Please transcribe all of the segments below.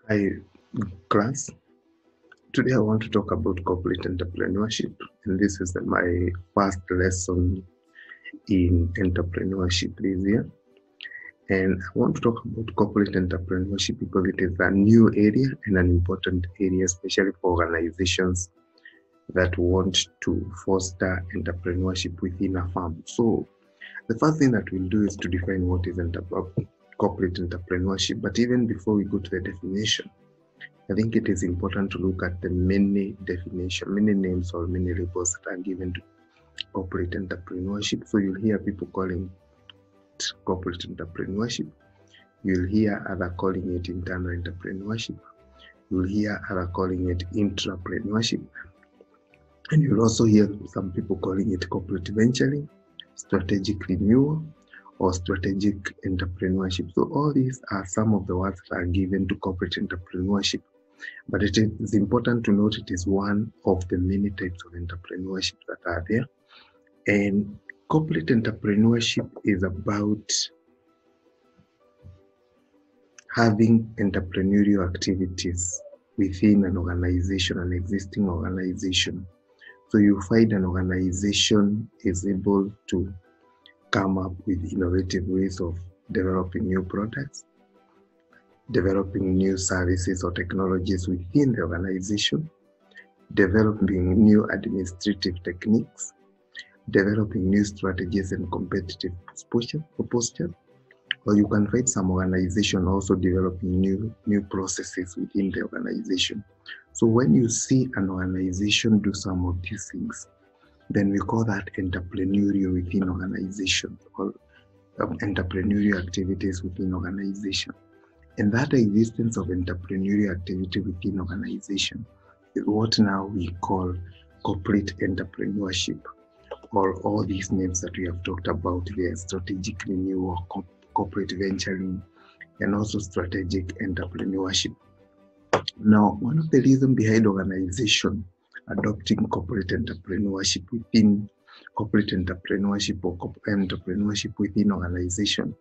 Hi, class. Today I want to talk about corporate entrepreneurship, and this is my first lesson in entrepreneurship this year. And I want to talk about corporate entrepreneurship because it is a new area and an important area, especially for organizations that want to foster entrepreneurship within a firm. So, the first thing that we'll do is to define what is corporate entrepreneurship. But even before we go to the definition, I think it is important to look at the many names or many labels that are given to corporate entrepreneurship. So you'll hear people calling it corporate entrepreneurship. You'll hear other calling it internal entrepreneurship. You'll hear other calling it intrapreneurship. And you'll also hear some people calling it corporate venturing, strategic renewal, or strategic entrepreneurship. So all these are some of the words that are given to corporate entrepreneurship. But it is important to note it is one of the many types of entrepreneurship that are there. And corporate entrepreneurship is about having entrepreneurial activities within an organization, an existing organization. So you find an organization is able to come up with innovative ways of developing new products, developing new services or technologies within the organization, developing new administrative techniques, developing new strategies and competitive posture, or you can find some organization also developing new processes within the organization. So when you see an organization do some of these things, then we call that entrepreneurial within organization, or entrepreneurial activities within organization. And that existence of entrepreneurial activity within organization is what now we call corporate entrepreneurship, or all these names that we have talked about there: strategic renewal, corporate venturing, and also strategic entrepreneurship. Now, one of the reasons behind organization adopting corporate entrepreneurship within corporate entrepreneurship or entrepreneurship within organization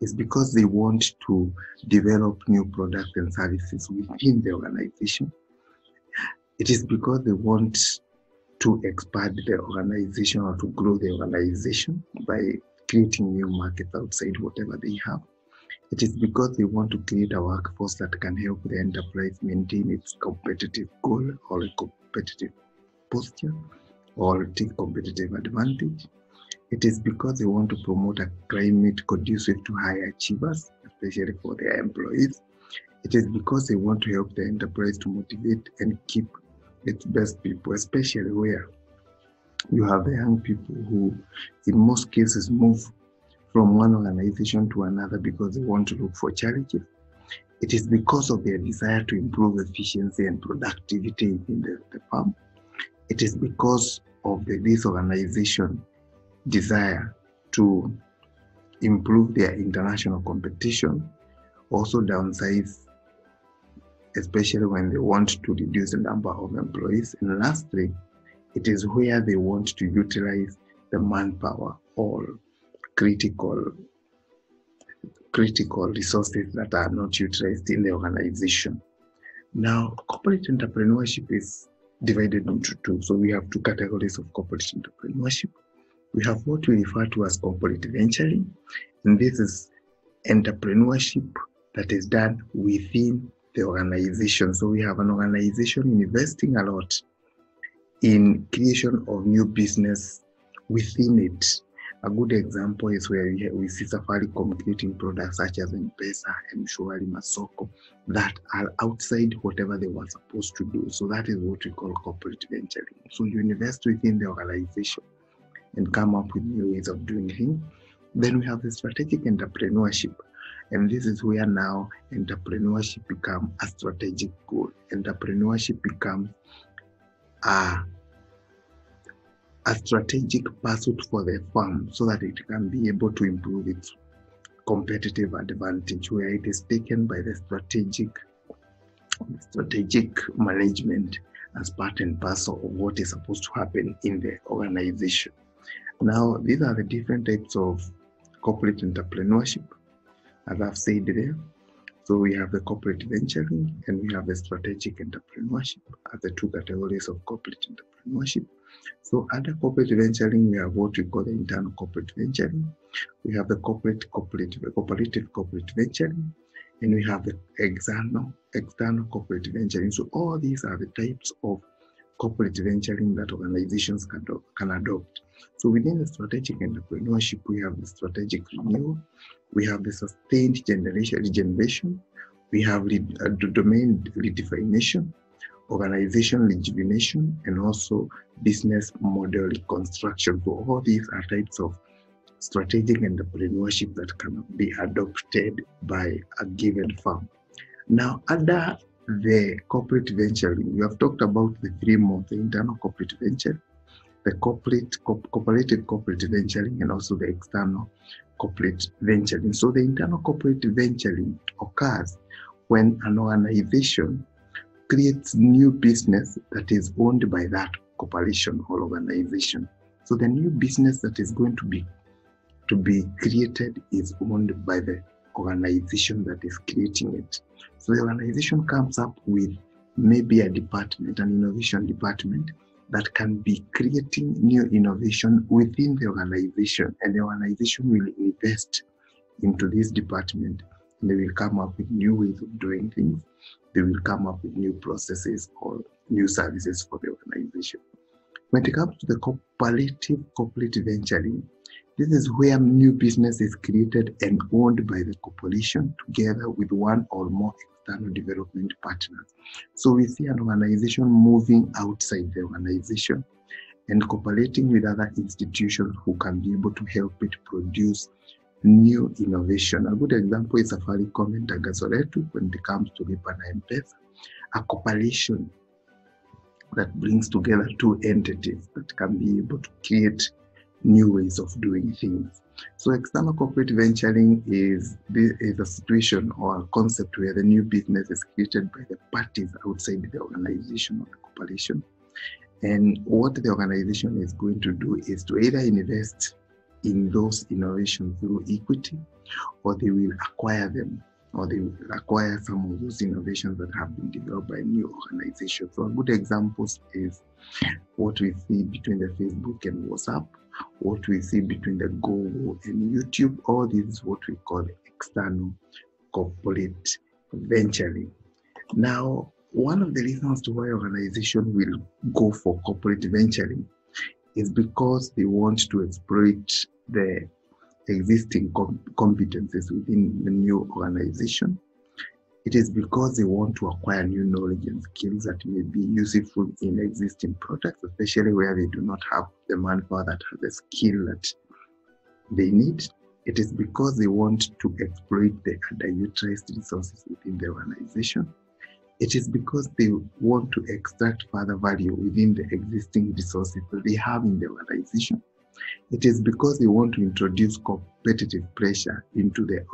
is because they want to develop new products and services within the organization. It is because they want to expand the organization or to grow the organization by creating new markets outside whatever they have. It is because they want to create a workforce that can help the enterprise maintain its competitive goal or a competitive posture or take competitive advantage. It is because they want to promote a climate conducive to high achievers, especially for their employees. It is because they want to help the enterprise to motivate and keep its best people, especially where you have the young people who, in most cases, move from one organization to another because they want to look for challenges. It is because of their desire to improve efficiency and productivity in the firm. It is because of this organization desire to improve their international competition, also downsize, especially when they want to reduce the number of employees. And lastly, it is where they want to utilize the manpower or critical resources that are not utilized in the organization. Now, corporate entrepreneurship is divided into two. So we have two categories of corporate entrepreneurship. We have what we refer to as corporate venturing, and this is entrepreneurship that is done within the organization. So we have an organization investing a lot in creation of new business within it. A good example is where we see Safaricom creating products such as M-Pesa, M-Shwari, Masoko that are outside whatever they were supposed to do. So that is what we call corporate venturing. So you invest within the organization and come up with new ways of doing things. Then we have the strategic entrepreneurship. And this is where now entrepreneurship becomes a strategic goal. Entrepreneurship becomes a strategic pursuit for the firm so that it can be able to improve its competitive advantage, where it is taken by the strategic management as part and parcel of what is supposed to happen in the organization. Now, these are the different types of corporate entrepreneurship, as I've said there. So we have the corporate venturing and we have the strategic entrepreneurship as the two categories of corporate entrepreneurship. So under corporate venturing, we have what we call the internal corporate venturing. We have the cooperative corporate venturing, and we have the external corporate venturing. So all these are the types of corporate venturing that organizations can adopt. So within the strategic entrepreneurship, we have the strategic renewal, we have the sustained regeneration, we have domain redefinition, organization rejuvenation, and also business model reconstruction. So all these are types of strategic entrepreneurship that can be adopted by a given firm. Now, under the corporate venturing, we have talked about the three modes: the internal corporate venture, the cooperative corporate venturing, and also the external corporate venturing. So the internal corporate venturing occurs when an organization creates new business that is owned by that corporation or organization. So the new business that is going to be created is owned by the organization that is creating it. So the organization comes up with maybe a department, an innovation department, that can be creating new innovation within the organization, and the organization will invest into this department, and they will come up with new ways of doing things. They will come up with new processes or new services for the organization. When it comes to the cooperative corporate venturing, this is where new business is created and owned by the corporation together with one or more external development partners. So we see an organization moving outside the organization and cooperating with other institutions who can be able to help it produce new innovation. A good example is Safaricom and Tagazoretu when it comes to Lipa na M-Pesa, a cooperation that brings together two entities that can be able to create new ways of doing things. So external corporate venturing is a situation or a concept where the new business is created by the parties outside the organization or the corporation. And what the organization is going to do is to either invest in those innovations through equity, or they will acquire them, or they will acquire some of those innovations that have been developed by new organizations. So a good example is what we see between the Facebook and WhatsApp, what we see between the Google and YouTube. All this is what we call external corporate venturing. Now, one of the reasons to why organizations will go for corporate venturing is because they want to exploit the existing competencies within the new organization. It is because they want to acquire new knowledge and skills that may be useful in existing products, especially where they do not have the manpower that has the skill that they need. It is because they want to exploit the underutilized resources within the organization. It is because they want to extract further value within the existing resources that they have in the organization. It is because they want to introduce competitive pressure into the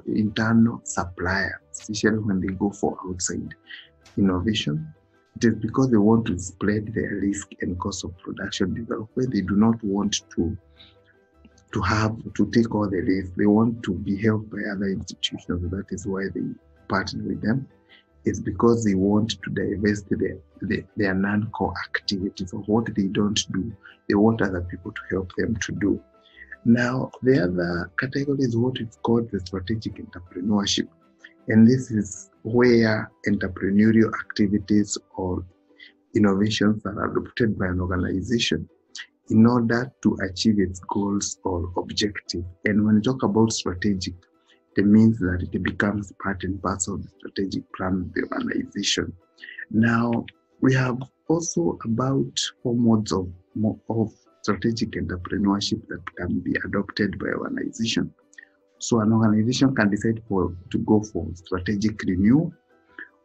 internal supplier, especially when they go for outside innovation. It is because they want to spread the risk and cost of production development. They do not want to take all the risk. They want to be helped by other institutions. That is why they partner with them. It's because they want to divest their non-core activities of what they don't do. They want other people to help them to do. Now, the other category is what is called the strategic entrepreneurship. And this is where entrepreneurial activities or innovations are adopted by an organization in order to achieve its goals or objectives. And when you talk about strategic, it means that it becomes part and parcel of the strategic plan of the organization. Now, we have also about 4 modes of strategic entrepreneurship that can be adopted by organization. So an organization can decide to go for strategic renewal,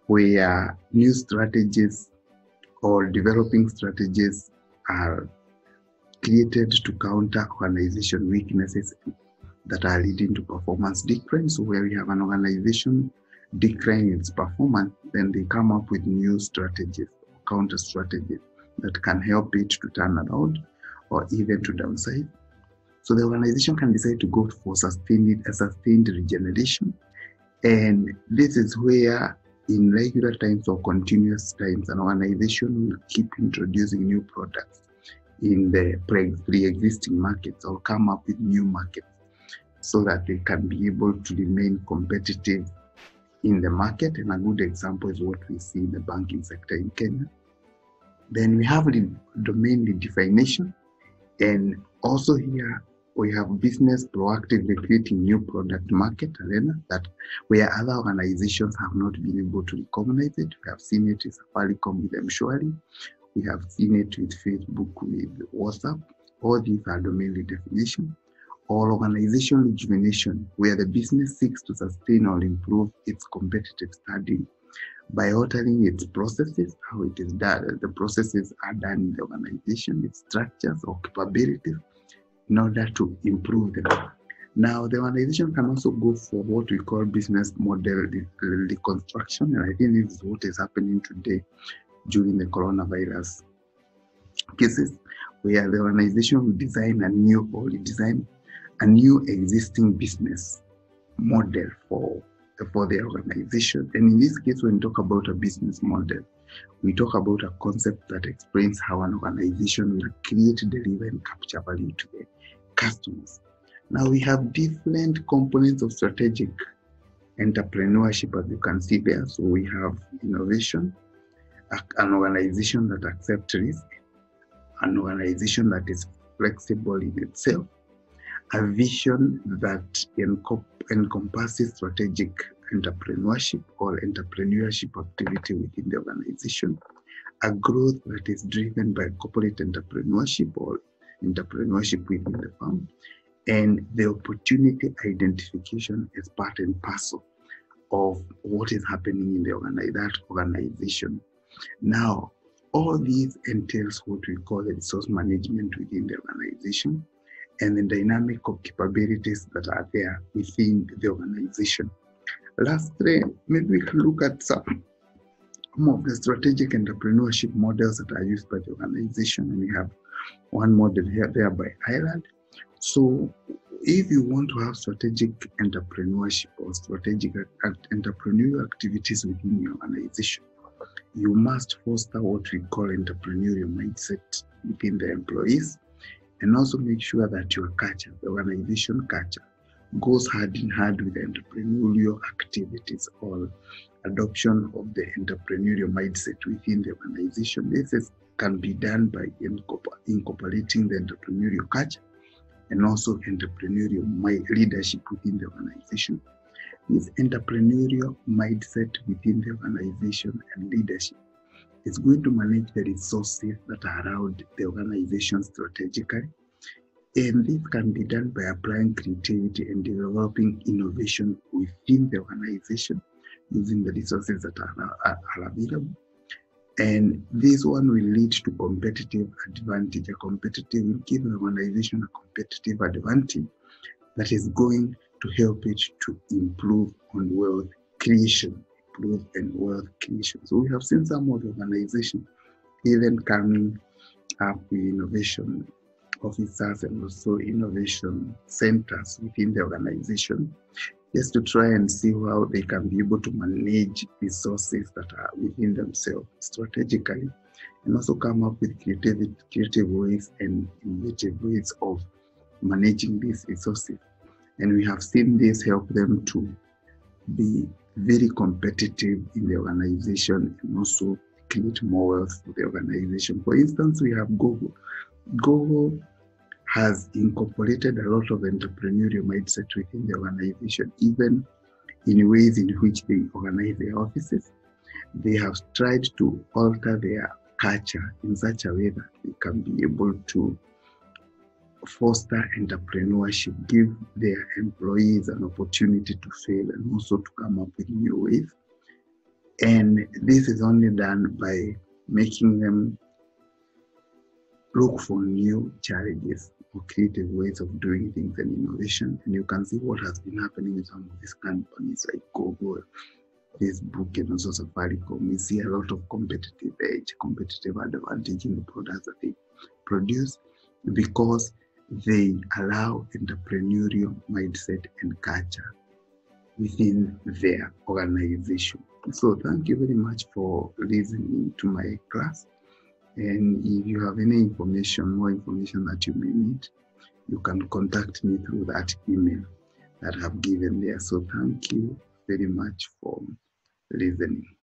where new strategies or developing strategies are created to counter organization weaknesses that are leading to performance decline. So where we have an organization decline its performance, then they come up with new strategies, counter strategies that can help it to turn around or even to downside. So the organization can decide to go for sustained regeneration, And this is where in regular times or continuous times, an organization will keep introducing new products in the pre-existing markets or come up with new markets so that they can be able to remain competitive in the market. And a good example is what we see in the banking sector in Kenya. Then we have the domain definition, and also here we have business proactively creating new product market arena that where other organizations have not been able to recognize it. We have seen it with Safaricom with Mshwari. We have seen it with Facebook, with WhatsApp. All these are domain definition. Or organizational rejuvenation, where the business seeks to sustain or improve its competitive standing by altering its processes, how it is done. The processes are done in the organization, its structures or capabilities, in order to improve them. Now, the organization can also go for what we call business model reconstruction, and I think this is what is happening today during the coronavirus cases, where the organization will design a new or redesign a new existing business model for the organization. And in this case, when we talk about a business model, we talk about a concept that explains how an organization will create, deliver, and capture value to the customers. Now, we have different components of strategic entrepreneurship, as you can see there. So we have innovation, an organization that accepts risk, an organization that is flexible in itself, a vision that encompasses strategic entrepreneurship or entrepreneurship activity within the organization, a growth that is driven by corporate entrepreneurship or entrepreneurship within the firm, and the opportunity identification is part and parcel of what is happening in that organization. Now, all these entails what we call the resource management within the organization and the dynamic of capabilities that are there within the organization. Lastly, maybe we can look at some of the strategic entrepreneurship models that are used by the organization. And we have one model here there by Ireland. So if you want to have strategic entrepreneurship or strategic entrepreneurial activities within your organization, you must foster what we call entrepreneurial mindset within the employees, and also make sure that your culture, the organization culture, goes hand in hand with the entrepreneurial activities or adoption of the entrepreneurial mindset within the organization. This can be done by incorporating the entrepreneurial culture and also entrepreneurial leadership within the organization. This entrepreneurial mindset within the organization and leadership is going to manage the resources that are around the organization strategically. And this can be done by applying creativity and developing innovation within the organization using the resources that are available. And this one will lead to competitive advantage. Will give the organization a competitive advantage that is going to help it to improve on wealth creation. So we have seen some of the organizations even coming up with innovation officers and also innovation centers within the organization, just to try and see how they can be able to manage resources that are within themselves strategically, and also come up with creative ways and innovative ways of managing these resources. And we have seen this help them to be very competitive in the organization and also create more wealth for the organization. For instance, we have Google. Google has incorporated a lot of entrepreneurial mindset within the organization, even in ways in which they organize their offices. They have tried to alter their culture in such a way that they can be able to foster entrepreneurship, give their employees an opportunity to fail and also to come up with new ways. And this is only done by making them look for new challenges or creative ways of doing things and innovation. And you can see what has been happening with some of these companies like Google, Facebook, and also Safaricom. We see a lot of competitive edge, competitive advantage in the products that they produce because they allow entrepreneurial mindset and culture within their organization. So thank you very much for listening to my class. And if you have any information, more information that you may need, you can contact me through that email that I've given there. So thank you very much for listening.